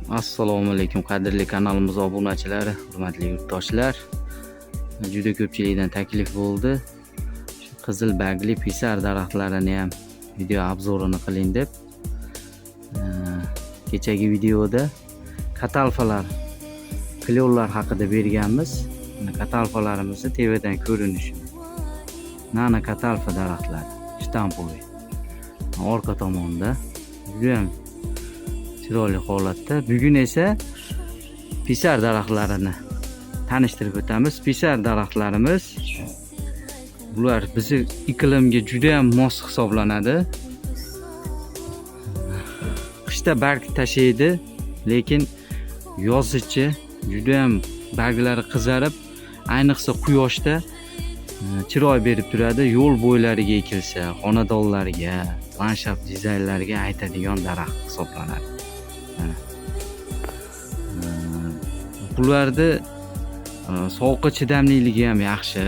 Assalomu alaykum qadrli kanalimiz obunachilari, hurmatli yurtdoshlar. Juda ko'pchilikdan taklif bo'ldi. Shu qizil bargli pisar daraxtlarini ham video obzorini qiling deb. Kechagi videoda katalfalar, klevlar haqida berganmiz. Katalfalarimizni tevadan ko'rinishi. Nana katalfa daraxtlari, shtampoviy. Orqa tomonda juda ham chiroyli holatda. Bugun esa pisar daraxtlarini tanishtirib o'tamiz. Pisar daraxtlarimiz bular bizi iqlimga juda ham mos hisoblanadi. Qishda barg tashlaydi, lekin yozichi juda ham barglari qizarib, ayniqsa quyoshda chiroy berib turadi. Yo'l bo'ylariga ekilsa, xonadonlarga, landshaft dizaynlariga aytadigan daraxt hisoblanadi. Bularda sovuqqa chidamliligi ham yaxshi.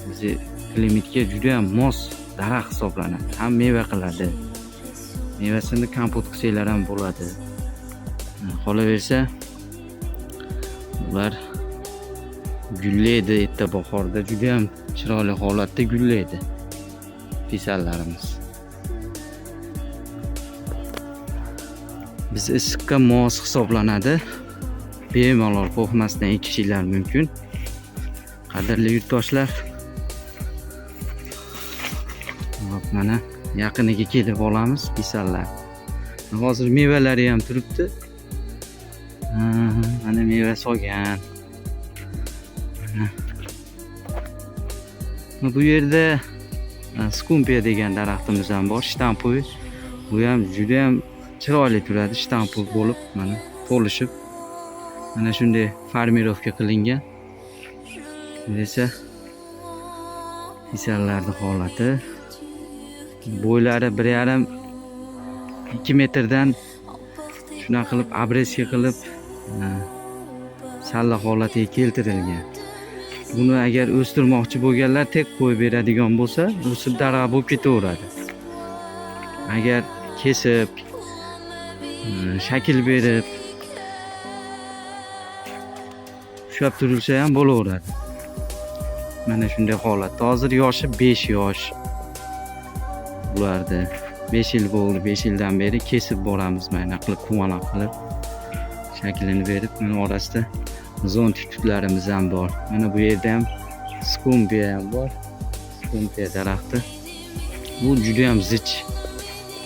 Bizi klimatga juda ham mos daraxt hisoblanadi. Ham meva qiladi. Mevasini kompot qilsalar ham bo'ladi. Qolaversa, bular gullaydi, erta bahorda juda ham chiroyli holatda gullaydi pisarlarimiz. Biz issiqqa mos hisoblanadi. Bemalol qo'rqmasdan ekishinglar mumkin. Qadrli yurtdoshlar, mana yaqiniga kelib olamiz pisarlar. Hozir mevalari ham turibdi. Mana meva solgan. Bu yerda skumpiya degan daraxtimiz ham bor, shtampoviy. Bu ham juda ham chiroyli turadi, shtampoviy bo'lib, mana to'lishib. Mana shunday farmirovka qilingan. Bu esa pisarlarning holati. Bo'ylari 1,5-2 metrdan shuna qilib abreska qilib salla holatiga keltirilgan. Buni agar o'stirmoqchi bo'lganlar tek qo'yib beradigan bo'lsa, o'sib daraxt bo'lib ketaveradi. Agar kesib, shakl berib ushlab turilsa ham bo'laveradi. Mana shunday holatda. Hozir yoshi 5 yosh. Bularda 5 yil bo'ldi. 5 yildan beri kesib boramiz, mana qilib quvalaq qilib shaklini berib, mana orasida zon tutlarimiz ham bor. Mana bu yerda ham skumpiya ham bor. Skumpiya daraxti. Bu juda ham zich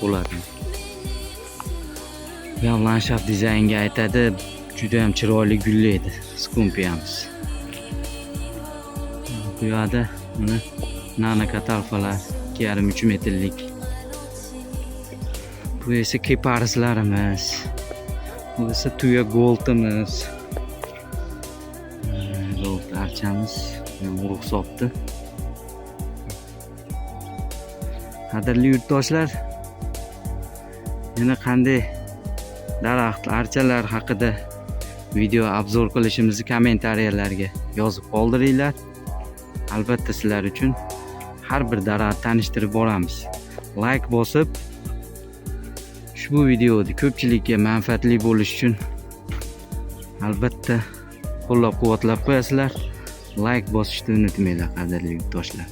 bo'ladi. Bu ham landshaft dizaynga aytadi. Juda ham chiroyli gullaydi skumpiyamiz. Bu yerda mana nana katalfalar 2,5-3 metrlik. Bu esa kiparislarimiz. Bu esa tuya goldimiz. Gold archamiz urug' sopdi. Qadrli yurtdoshlar, yana qanday daraxt, archalar haqida video obzor qilishimizni kommentariyalarga yozib qoldiringlar. Albatta sizlar uchun har bir daraxt tanishtirib boramiz. Like bosib, ushbu videoni ko'pchilikka manfaatli bo'lish uchun albatta qo'llab-quvvatlab qo'yasizlar. Like bosishni unutmanglar qadrli yurtdoshlar.